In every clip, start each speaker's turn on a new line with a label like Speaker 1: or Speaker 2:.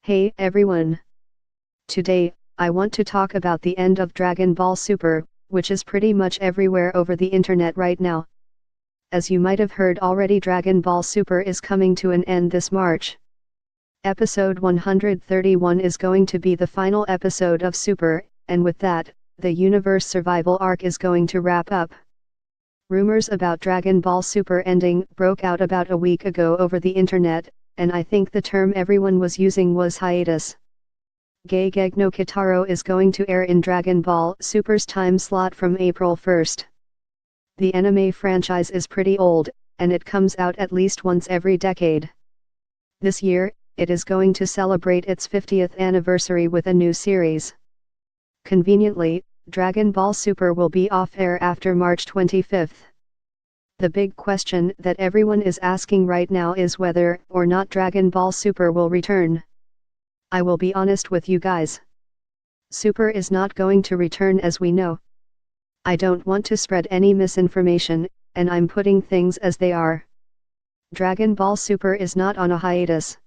Speaker 1: Hey everyone! Today, I want to talk about the end of Dragon Ball Super, which is pretty much everywhere over the internet right now. As you might have heard already, Dragon Ball Super is coming to an end this March. Episode 131 is going to be the final episode of Super, and with that, the universe survival arc is going to wrap up. Rumors about Dragon Ball Super ending broke out about a week ago over the internet, and I think the term everyone was using was hiatus. Gegege no Kitaro is going to air in Dragon Ball Super's time slot from April 1st. The anime franchise is pretty old, and it comes out at least once every decade. This year, it is going to celebrate its 50th anniversary with a new series. Conveniently, Dragon Ball Super will be off-air after March 25th. The big question that everyone is asking right now is whether or not Dragon Ball Super will return. I will be honest with you guys. Super is not going to return as we know. I don't want to spread any misinformation, and I'm putting things as they are. Dragon Ball Super is not on a hiatus.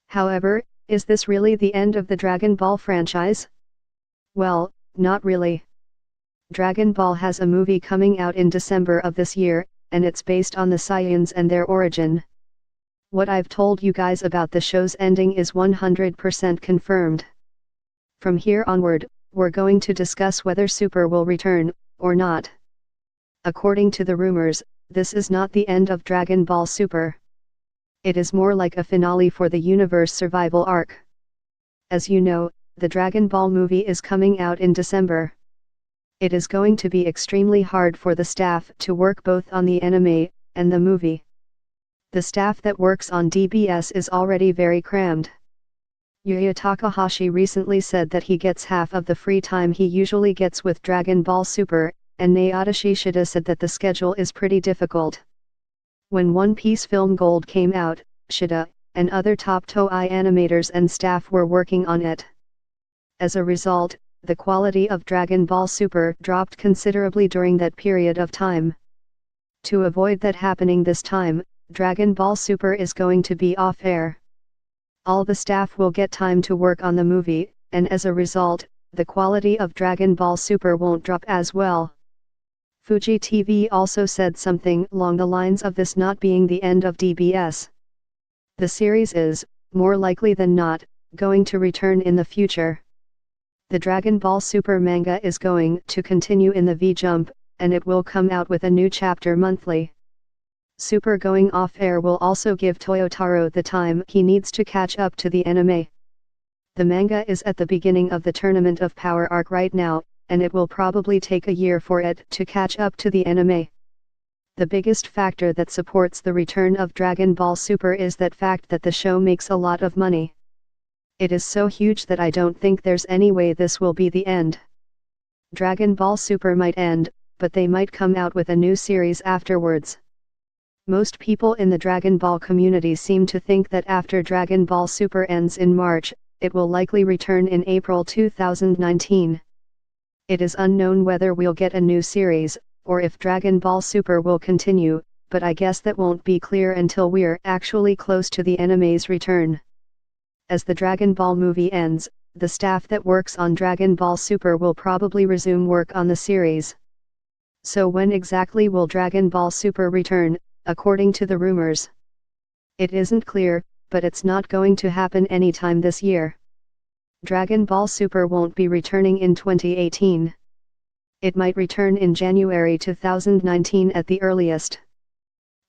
Speaker 1: However, is this really the end of the Dragon Ball franchise? Well, not really. Dragon Ball has a movie coming out in December of this year, and it's based on the Saiyans and their origin. What I've told you guys about the show's ending is 100% confirmed. From here onward, we're going to discuss whether Super will return, or not. According to the rumors, this is not the end of Dragon Ball Super. It is more like a finale for the universe survival arc. As you know, the Dragon Ball movie is coming out in December. It is going to be extremely hard for the staff to work both on the anime and the movie. The staff that works on DBS is already very crammed. Yuya Takahashi recently said that he gets half of the free time he usually gets with Dragon Ball Super, and Naotoshi Shida said that the schedule is pretty difficult. When One Piece Film Gold came out, Shida and other top Toei animators and staff were working on it. As a result, the quality of Dragon Ball Super dropped considerably during that period of time. To avoid that happening this time, Dragon Ball Super is going to be off-air. All the staff will get time to work on the movie, and as a result, the quality of Dragon Ball Super won't drop as well. Fuji TV also said something along the lines of this not being the end of DBS. The series is, more likely than not, going to return in the future. The Dragon Ball Super manga is going to continue in the V-Jump, and it will come out with a new chapter monthly. Super going off-air will also give Toyotaro the time he needs to catch up to the anime. The manga is at the beginning of the Tournament of Power arc right now, and it will probably take a year for it to catch up to the anime. The biggest factor that supports the return of Dragon Ball Super is that fact that the show makes a lot of money. It is so huge that I don't think there's any way this will be the end. Dragon Ball Super might end, but they might come out with a new series afterwards. Most people in the Dragon Ball community seem to think that after Dragon Ball Super ends in March, it will likely return in April 2019. It is unknown whether we'll get a new series, or if Dragon Ball Super will continue, but I guess that won't be clear until we're actually close to the anime's return. As the Dragon Ball movie ends, the staff that works on Dragon Ball Super will probably resume work on the series. So when exactly will Dragon Ball Super return, according to the rumors? It isn't clear, but it's not going to happen anytime this year. Dragon Ball Super won't be returning in 2018. It might return in January 2019 at the earliest.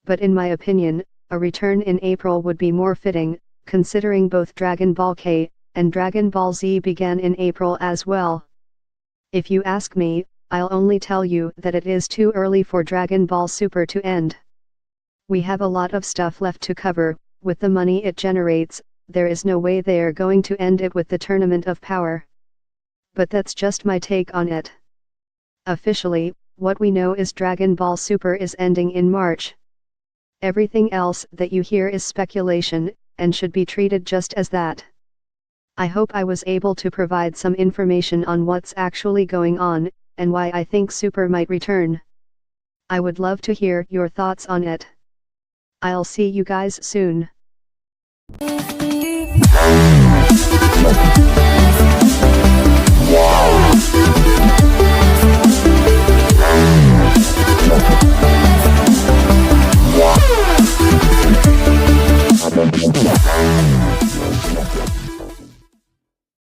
Speaker 1: But in my opinion, a return in April would be more fitting, considering both Dragon Ball K and Dragon Ball Z began in April as well. If you ask me, I'll only tell you that it is too early for Dragon Ball Super to end. We have a lot of stuff left to cover. With the money it generates, there is no way they are going to end it with the Tournament of Power. But that's just my take on it. Officially, what we know is Dragon Ball Super is ending in March. Everything else that you hear is speculation, and should be treated just as that. I hope I was able to provide some information on what's actually going on, and why I think Super might return. I would love to hear your thoughts on it. I'll see you guys soon.